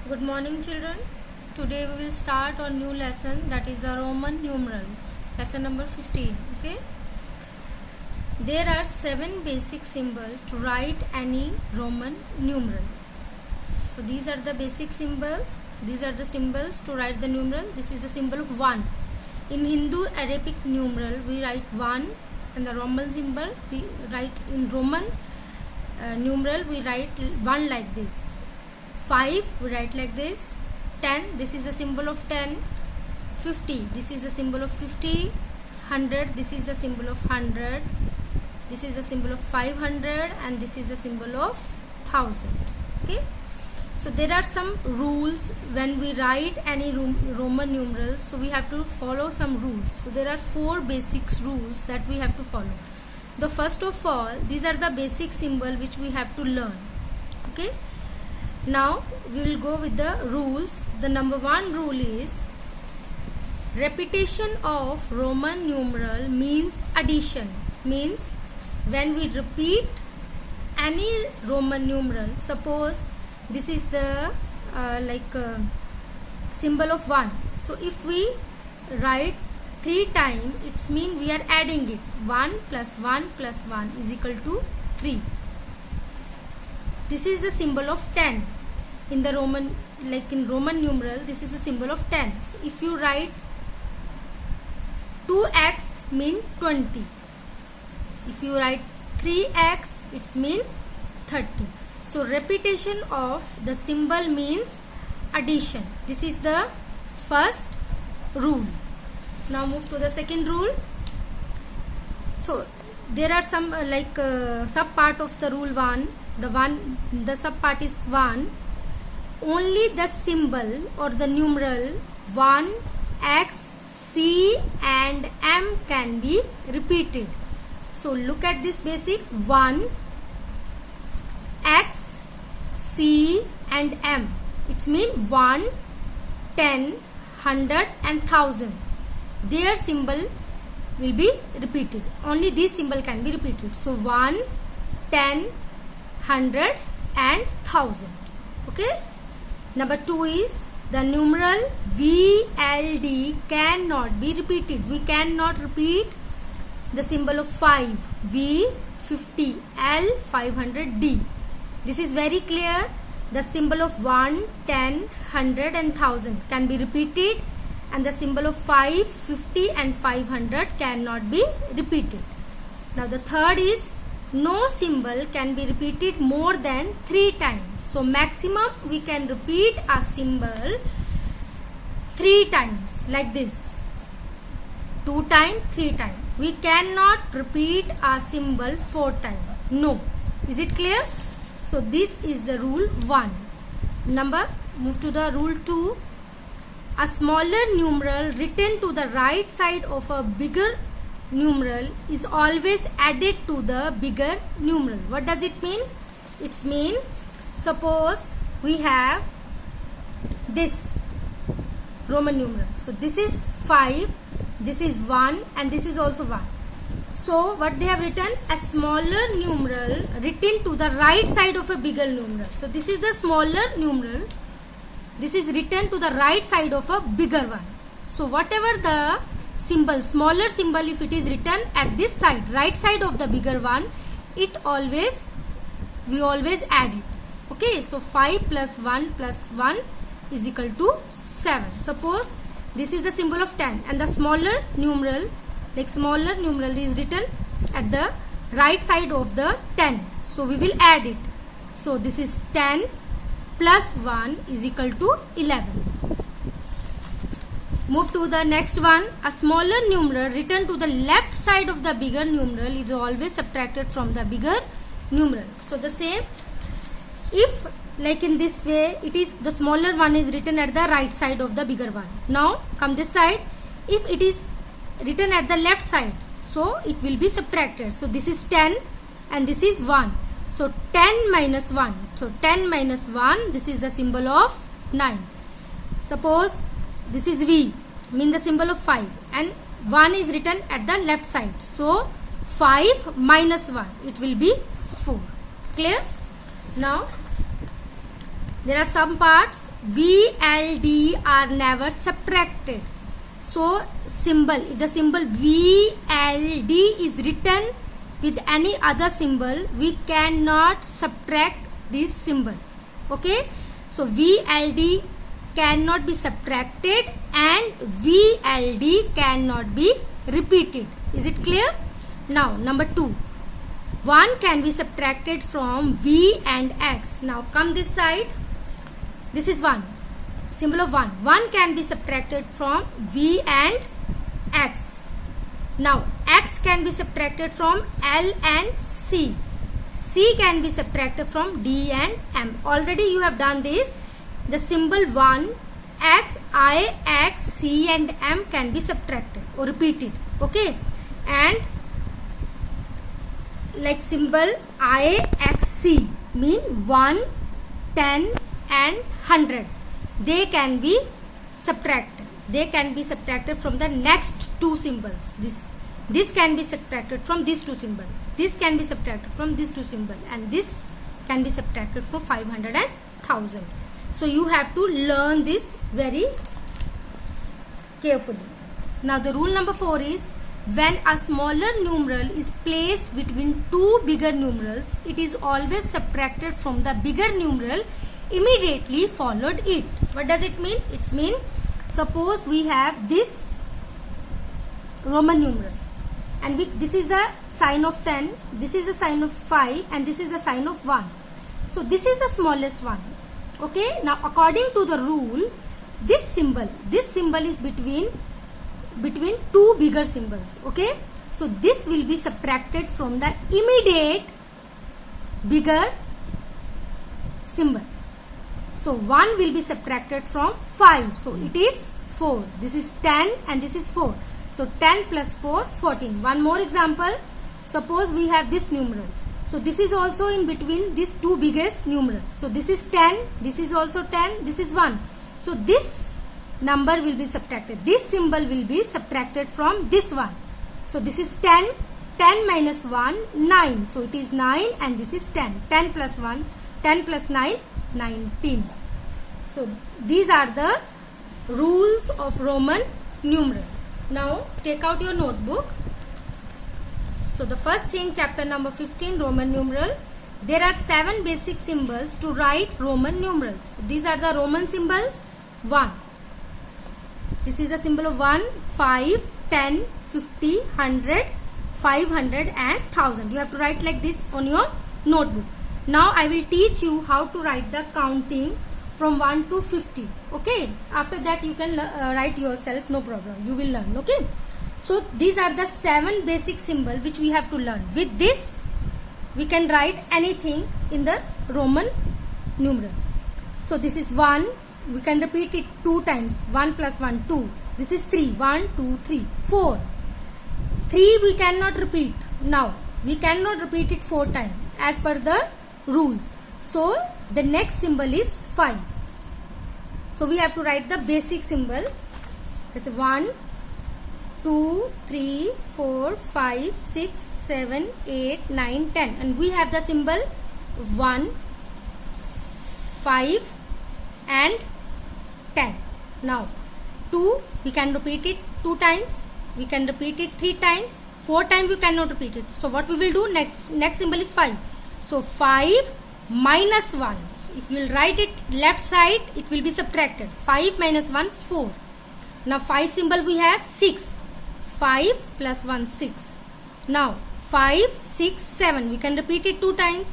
Good morning, children. Today we will start our new lesson, that is the Roman numerals. Lesson number 15. Okay. There are 7 basic symbols to write any Roman numeral. So these are the basic symbols. These are the symbols to write the numeral. This is the symbol of 1. In Hindu Arabic numeral we write 1, and the Roman symbol we write in Roman numeral we write 1 like this. 5 we write like this. 10, this is the symbol of 10. 50, this is the symbol of 50. 100, this is the symbol of 100. This is the symbol of 500, and this is the symbol of 1000. Okay, so there are some rules when we write any Roman numerals, so we have to follow some rules. So there are 4 basic rules that we have to follow. The first of all, these are the basic symbol which we have to learn. Okay, now we will go with the rules. The number 1 rule is repetition of Roman numeral means addition. Means when we repeat any Roman numeral, suppose this is the symbol of 1. So if we write 3 times, it means we are adding it. 1 plus 1 plus 1 is equal to 3. This is the symbol of 10. In the Roman, in Roman numeral, this is a symbol of 10. So if you write 2x mean 20. If you write 3x, it means 30. So repetition of the symbol means addition. This is the first rule. Now move to the second rule. So there are some sub part of the rule 1. The sub part is 1. Only the symbol or the numeral 1, x, c and m can be repeated. So look at this basic 1, x, c and m. It means 1, 10, 100 and 1000. Their symbol will be repeated. Only this symbol can be repeated. So 1, 10, 100 and 1000. Okay. Number 2 is the numeral VLD cannot be repeated. We cannot repeat the symbol of 5, V, 50, L, 500, D. This is very clear. The symbol of 1, 10, 100 and 1000 can be repeated, and the symbol of 5, 50 and 500 cannot be repeated. Now the third is no symbol can be repeated more than 3 times. So maximum we can repeat a symbol 3 times like this. 2 times, 3 times. We cannot repeat a symbol 4 times. No. Is it clear? So this is the rule 1. Move to the rule 2. A smaller numeral written to the right side of a bigger numeral is always added to the bigger numeral. What does it mean? It means, suppose we have this Roman numeral. So this is 5, this is 1 and this is also 1. So what they have written? A smaller numeral written to the right side of a bigger numeral. So this is the smaller numeral. This is written to the right side of a bigger one. So whatever the symbol, smaller symbol, if it is written at this side, right side of the bigger one, we always add it. Okay, so 5 plus 1 is equal to 7. Suppose this is the symbol of 10 and the smaller numeral is written at the right side of the 10. So we will add it. So this is 10 plus 1 is equal to 11. Move to the next one. A smaller numeral written to the left side of the bigger numeral is always subtracted from the bigger numeral. So the same, if in this way, it is the smaller one is written at the right side of the bigger one. Now come this side. If it is written at the left side, so it will be subtracted. So this is 10 and this is 1. So 10 minus 1. So 10 minus 1, this is the symbol of 9. Suppose this is V, mean the symbol of 5, and 1 is written at the left side. So 5 minus 1, it will be 4. Clear? Now There are some parts VLD are never subtracted. So the symbol VLD is written with any other symbol, we cannot subtract this symbol. Okay, so VLD cannot be subtracted and VLD cannot be repeated. Is it clear? Now number 2, 1 can be subtracted from V and X. Now come this side. This is 1, symbol of 1. 1 can be subtracted from V and X. Now X can be subtracted from L and C. C can be subtracted from D and M. Already you have done this. The symbol 1, X, I, X, C and M can be subtracted or repeated. Okay, and like symbol I, X, C mean 1, 10 and 100. They can be subtracted. They can be subtracted from the next two symbols. This can be subtracted from these two symbols. This can be subtracted from these two symbols, and this can be subtracted from 500 and 1000. So you have to learn this very carefully. Now the rule number 4 is, when a smaller numeral is placed between two bigger numerals, it is always subtracted from the bigger numeral immediately followed it. What does it mean? It means, suppose we have this Roman numeral, and this is the sign of 10, this is the sign of 5, and this is the sign of 1. So this is the smallest one. Okay, now according to the rule, this symbol is between two bigger symbols. Okay, so this will be subtracted from the immediate bigger symbol. So 1 will be subtracted from 5. So it is 4. This is 10 and this is 4. So 10 plus 4, 14. One more example. Suppose we have this numeral. So this is also in between these two biggest numerals. So this is 10. This is also 10. This is 1. So this number will be subtracted. This symbol will be subtracted from this one. So this is 10. 10 minus 1, 9. So it is 9 and this is 10. 10 plus 1, 10 plus 9, 19. So these are the rules of Roman numeral. Now take out your notebook. So the first thing, chapter number 15, Roman numeral. There are 7 basic symbols to write Roman numerals. These are the Roman symbols. 1. This is the symbol of 1, 5, 10, 50, 100, 500 and 1000. You have to write like this on your notebook. Now I will teach you how to write the counting from 1 to 50. Okay. After that you can write yourself, no problem. You will learn. Okay. So these are the 7 basic symbols which we have to learn. With this we can write anything in the Roman numeral. So this is 1. We can repeat it 2 times. 1 plus 1, 2. This is 3. 1, 2, 3. 4. 3 we cannot repeat. Now we cannot repeat it 4 times as per the rules. So the next symbol is 5. So we have to write the basic symbol. This is 1, 2, 3, 4, 5, 6, 7, 8, 9, 10. And we have the symbol 1, 5 and 10. Now 2 we can repeat it 2 times. We can repeat it 3 times. 4 times we cannot repeat it. So what we will do, next symbol is 5. So 5 minus 1. So if you will write it left side, it will be subtracted. 5 minus 1, 4. Now 5 symbol we have 6. 5 plus 1, 6. Now 5, 6, 7. We can repeat it 2 times.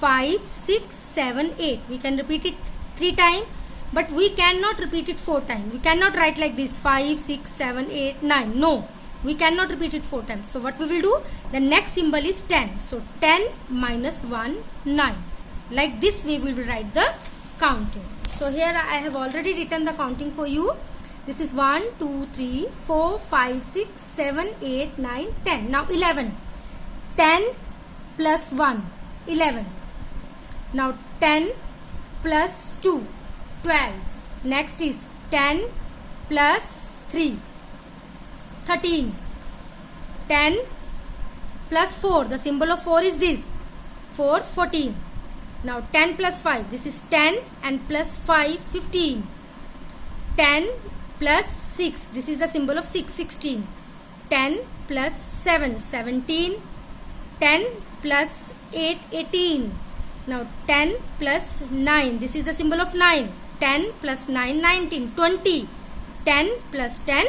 5, 6, 7, 8. We can repeat it 3 times. But we cannot repeat it 4 times. We cannot write like this 5, 6, 7, 8, 9. No. We cannot repeat it 4 times. So what we will do? The next symbol is 10. So 10 minus 1, 9. Like this way we will write the counting. So here I have already written the counting for you. This is 1, 2, 3, 4, 5, 6, 7, 8, 9, 10. Now 11. 10 plus 1, 11. Now 10 plus 2, 12. Next is 10 plus 3, 13. 10 plus 4. The symbol of 4 is this. 4, 14. Now 10 plus 5, this is 10 and plus 5, 15. 10 plus 6, this is the symbol of 6, 16. 10 plus 7, 17. 10 plus 8, 18. Now 10 plus 9, this is the symbol of 9. 10 plus 9, 19. 20. 10 plus 10,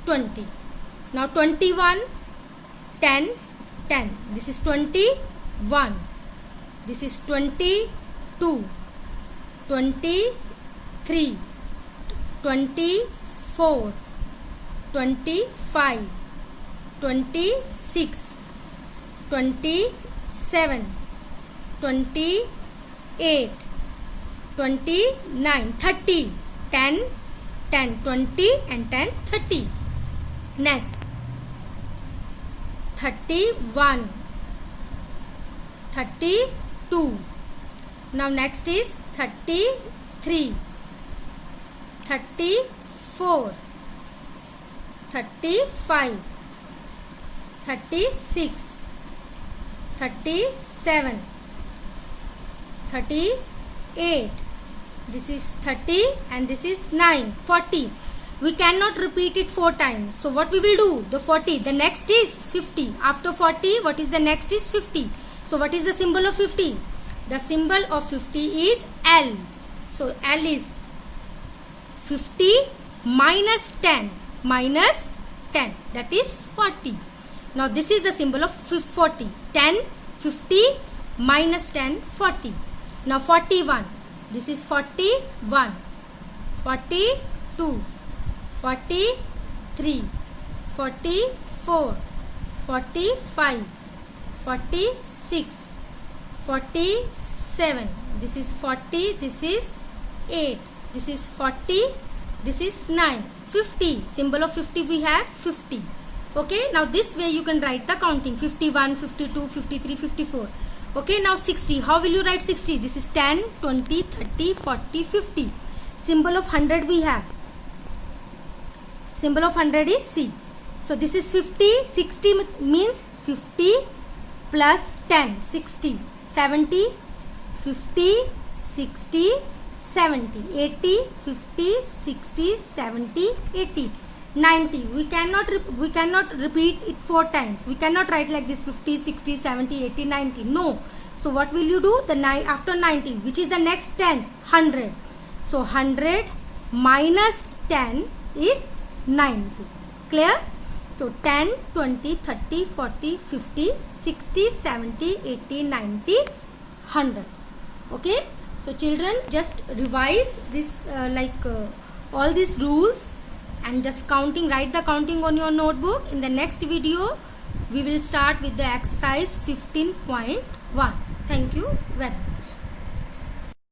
20. Now 21, 10, 10. This is 21. This is 22, 23, 24, 25, 26, 27, 28, 29, 30, 10, 10, 20 and 10, 30. Next, 31, 32. Now next is 33, 34, 35, 36, 37, 38. This is 30 and this is 9, 40. We cannot repeat it 4 times. So what we will do? The 40. The next is 50. After 40, what is the next is 50. So what is the symbol of 50? The symbol of 50 is L. So L is 50 minus 10. Minus 10. That is 40. Now this is the symbol of 40. 10, 50 minus 10, 40. Now 41. This is 41. 42. 43, 44, 45, 46, 47. This is 40. This is 8. This is 40. This is 9. 50. Symbol of 50 we have 50. Okay. Now this way you can write the counting. 51, 52, 53, 54. Okay. Now 60. How will you write 60? This is 10, 20, 30, 40, 50. Symbol of 100 we have. Symbol of 100 is C. So this is 50. 60 means 50 plus 10. 60. 70. 50. 60. 70. 80. 50. 60. 70. 80. 90. We cannot repeat it 4 times. We cannot write like this 50, 60, 70, 80, 90. No. So what will you do? After 90, which is the next 10? 100. So 100 minus 10 is 90. Clear? So 10, 20, 30, 40, 50, 60, 70, 80, 90, 100. Okay? So children, just revise this all these rules and just counting, write the counting on your notebook. In the next video, we will start with the exercise 15.1. Thank you very much.